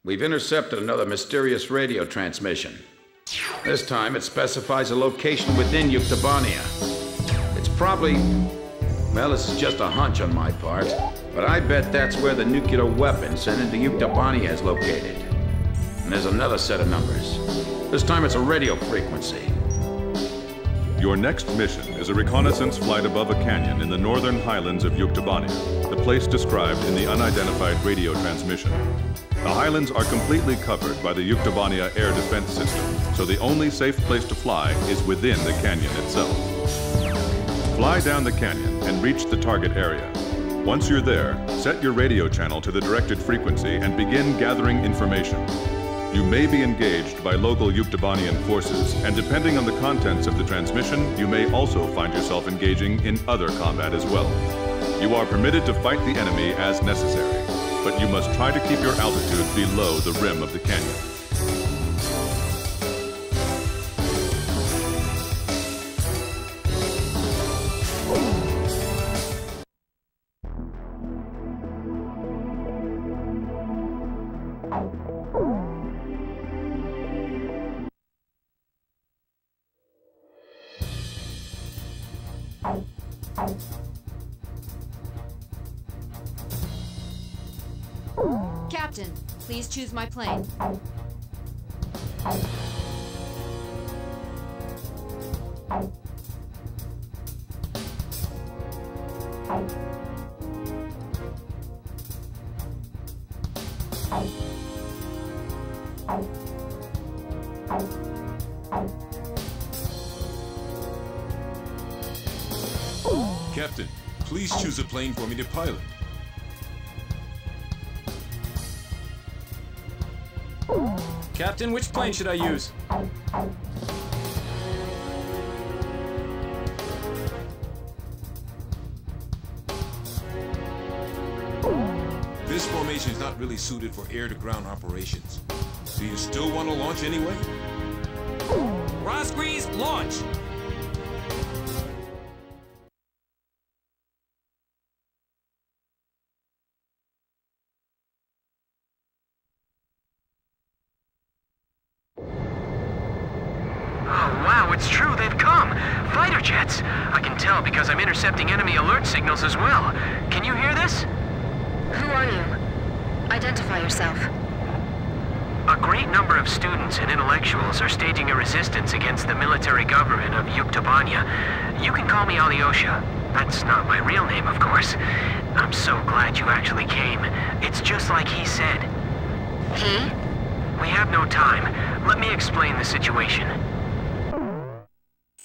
We've intercepted another mysterious radio transmission. This time it specifies a location within Yuktobania. It's probably... well, this is just a hunch on my part, but I bet that's where the nuclear weapon sent into Yuktobania is located. And there's another set of numbers. This time it's a radio frequency. Your next mission is a reconnaissance flight above a canyon in the northern highlands of Yuktobania, the place described in the unidentified radio transmission. The highlands are completely covered by the Yuktobania air defense system, so the only safe place to fly is within the canyon itself. Fly down the canyon and reach the target area. Once you're there, set your radio channel to the directed frequency and begin gathering information. You may be engaged by local Yuktobanian forces, and depending on the contents of the transmission, you may also find yourself engaging in other combat as well. You are permitted to fight the enemy as necessary, but you must try to keep your altitude below the rim of the canyon. Captain, please choose my plane. Captain, please choose a plane for me to pilot. Captain, which plane should I use? This formation is not really suited for air-to-ground operations. Do you still want to launch anyway? Razgriz, launch! It's true, they've come! Fighter jets! I can tell because I'm intercepting enemy alert signals as well. Can you hear this? Who are you? Identify yourself. A great number of students and intellectuals are staging a resistance against the military government of Yuktobania. You can call me Alyosha. That's not my real name, of course. I'm so glad you actually came. It's just like he said. He? We have no time. Let me explain the situation.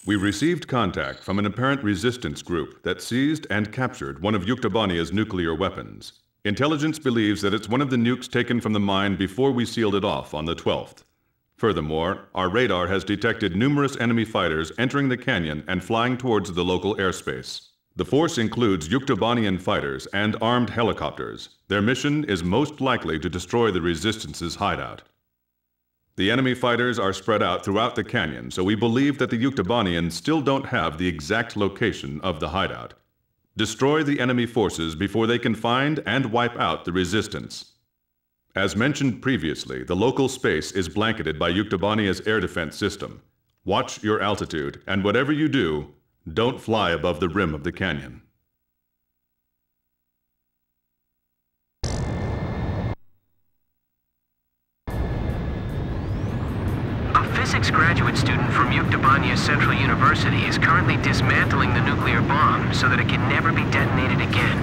We received contact from an apparent resistance group that seized and captured one of Yuktobania's nuclear weapons. Intelligence believes that it's one of the nukes taken from the mine before we sealed it off on the 12th. Furthermore, our radar has detected numerous enemy fighters entering the canyon and flying towards the local airspace. The force includes Yuktobanian fighters and armed helicopters. Their mission is most likely to destroy the Resistance's hideout. The enemy fighters are spread out throughout the canyon, so we believe that the Yuktobanians still don't have the exact location of the hideout. Destroy the enemy forces before they can find and wipe out the Resistance. As mentioned previously, the local space is blanketed by Yuktobania's air defense system. Watch your altitude, and whatever you do, don't fly above the rim of the canyon. Physics graduate student from Yuktobania Central University is currently dismantling the nuclear bomb so that it can never be detonated again.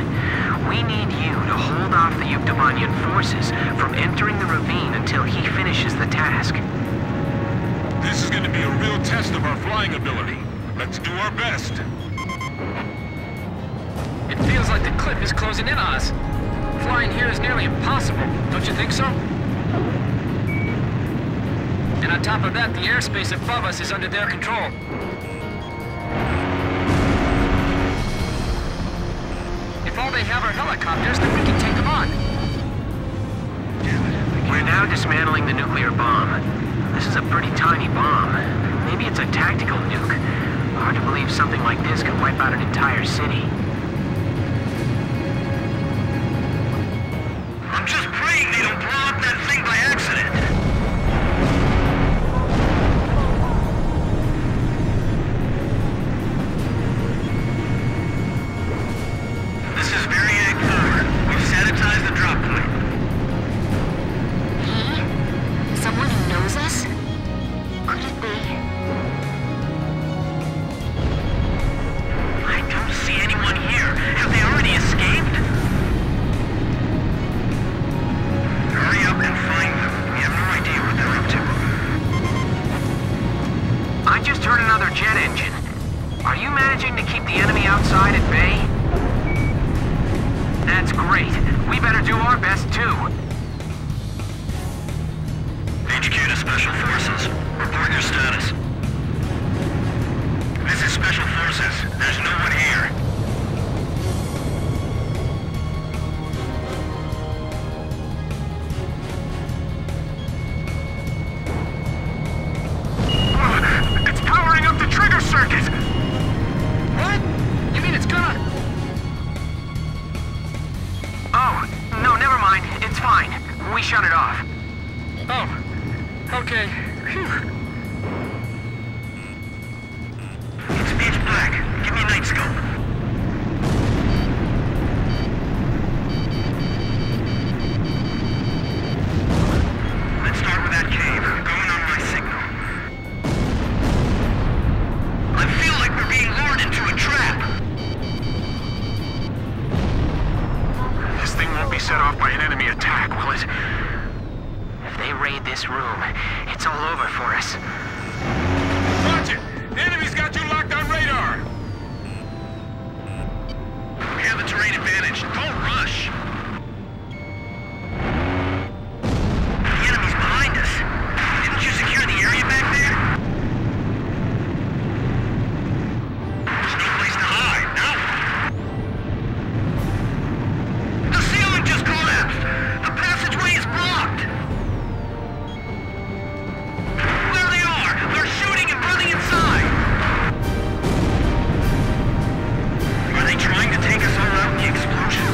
We need you to hold off the Yuktobanian forces from entering the ravine until he finishes the task. This is going to be a real test of our flying ability. Let's do our best. It feels like the cliff is closing in on us. Flying here is nearly impossible, don't you think so? And on top of that, the airspace above us is under their control. If all they have are helicopters, then we can take them on. We're now dismantling the nuclear bomb. This is a pretty tiny bomb. Maybe it's a tactical nuke. Hard to believe something like this could wipe out an entire city. I'm just praying they don't blow up that thing by us too. HQ to Special Forces. Report your status. This is Special Forces. There's no one here. It's powering up the trigger circuit! What? You mean it's gonna... Oh, no, never mind. It's fine. We shut it off. Oh, okay. Phew. It's pitch black. Give me a night scope. Let's start with that cave. Going on my signal. I feel like we're being lured into a trap. This thing won't be set off by an enemy attack, will it? If they raid this room, it's all over for us. Watch it! The enemy's got you locked on radar! We have a terrain advantage. Don't rush. The enemy's behind us. Didn't you secure the area back there? There's no place to hide. No. The ceiling just collapsed. The passageway is blocked. There they are. They're shooting and running inside. Are they trying to take us all out in the explosion?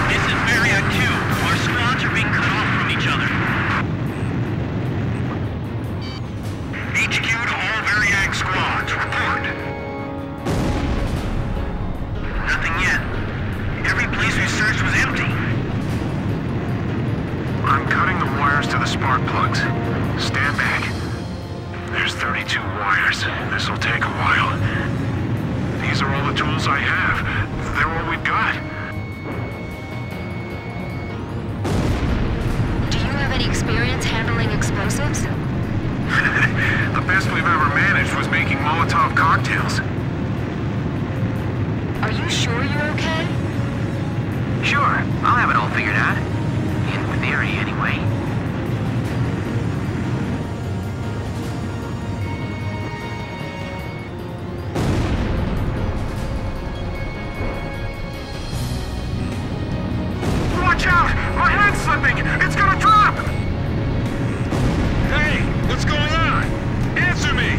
This is Marriott 2. Our squads are being cut off from each other. HQ to all Variag squads. Report. Nothing yet. Every place we searched was empty. I'm cutting the wires to the spark plugs. Stand back. There's 32 wires. This'll take a while. These are all the tools I have. They're all we've got. Do you have any experience handling explosives? The best we've ever managed was making Molotov cocktails. Are you sure you're okay? Sure, I'll have it all figured out. In theory, anyway. Watch out! My hand's slipping! It's gonna drop! Hey, what's going on? Answer me!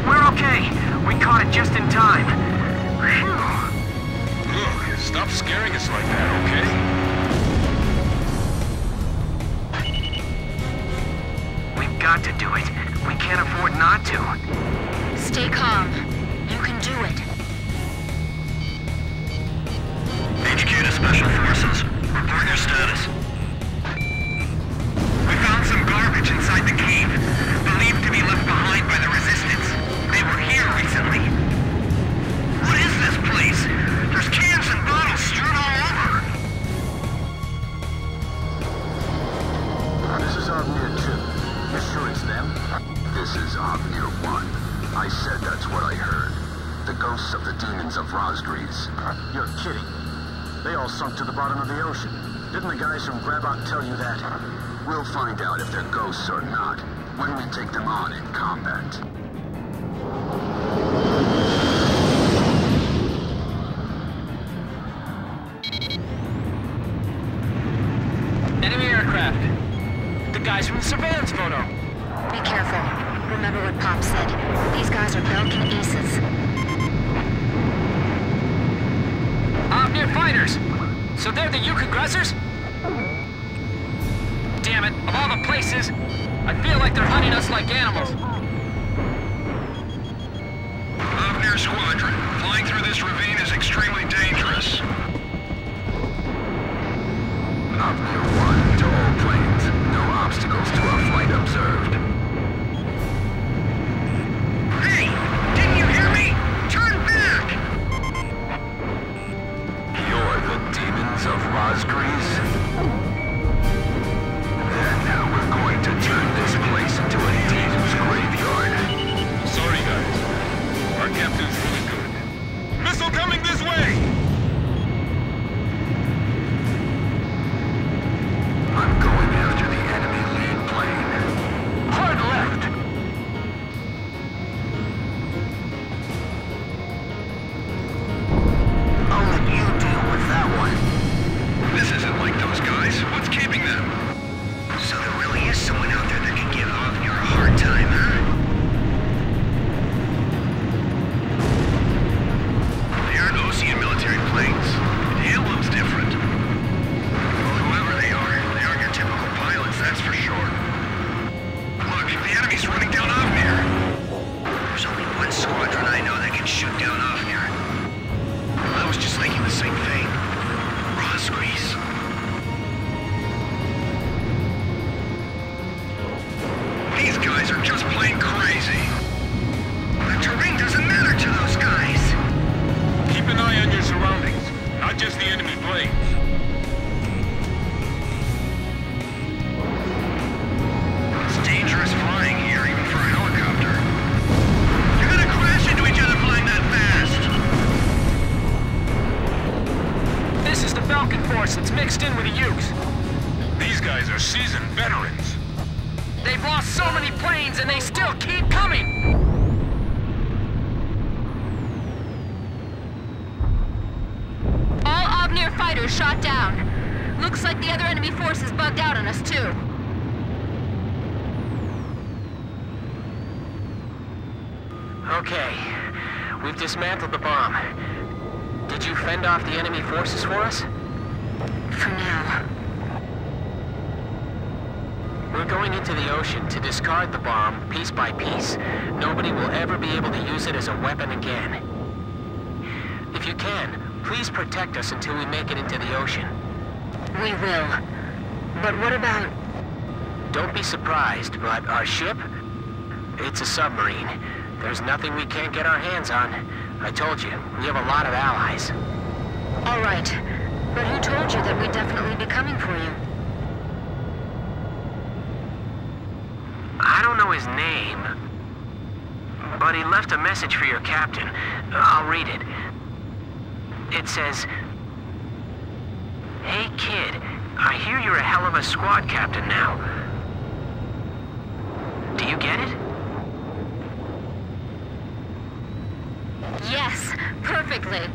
We're okay. We caught it just in time. Phew. Look, stop scaring us like that, okay? We've got to do it. We can't afford not to. Stay calm. You can do it. HQ to Special Forces. Report your status. We found some garbage inside the cave, believed to be left behind by the Resistance. They were here recently. What is this place? There's cans and bottles strewn all over. This is Avnir 2. You sure it's them? This is Avnir 1. I said that's what I heard. The ghosts of the demons of Razgriz. You're kidding. They all sunk to the bottom of the ocean. Didn't the guys from Grabok tell you that? We'll find out if they're ghosts or not when we take them on in combat. Enemy aircraft. The guys from the surveillance photo. Be careful. Remember what Pop said. These guys are Belkin aces. Near fighters. So they're the Yuk aggressors? Damn it, of all the places, I feel like they're hunting us like animals. Avnir Squadron. Flying through this ravine is extremely dangerous. Avnir 1 to all planes. No obstacles to our flight observed. Hey! Didn't you hear me? Turn back! You're the demons of Razgriz? Then we're going to turn this place into a demon's graveyard. Sorry, guys. Our captain's really good. Missile coming this way! This is the Falcon force that's mixed in with the Ukes. These guys are seasoned veterans. They've lost so many planes and they still keep coming! All Obnir fighters shot down. Looks like the other enemy force is bugged out on us, too. Okay. We've dismantled the bomb. Did you fend off the enemy forces for us? For now. We're going into the ocean to discard the bomb piece by piece. Nobody will ever be able to use it as a weapon again. If you can, please protect us until we make it into the ocean. We will. But what about... Don't be surprised, but our ship? It's a submarine. There's nothing we can't get our hands on. I told you, we have a lot of allies. All right. But who told you that we'd definitely be coming for you? I don't know his name, but he left a message for your captain. I'll read it. It says, "Hey kid, I hear you're a hell of a squad captain now. Do you get it?" Yes, perfectly.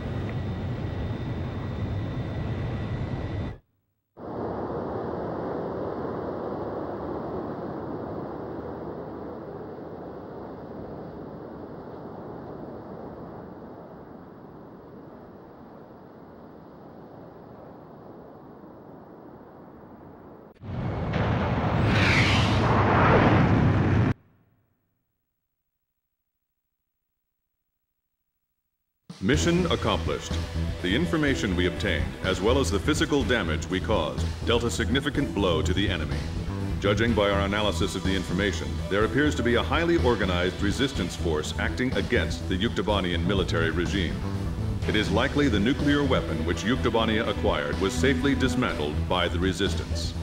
Mission accomplished. The information we obtained, as well as the physical damage we caused, dealt a significant blow to the enemy. Judging by our analysis of the information, there appears to be a highly organized resistance force acting against the Yuktobanian military regime. It is likely the nuclear weapon which Yuktobania acquired was safely dismantled by the resistance.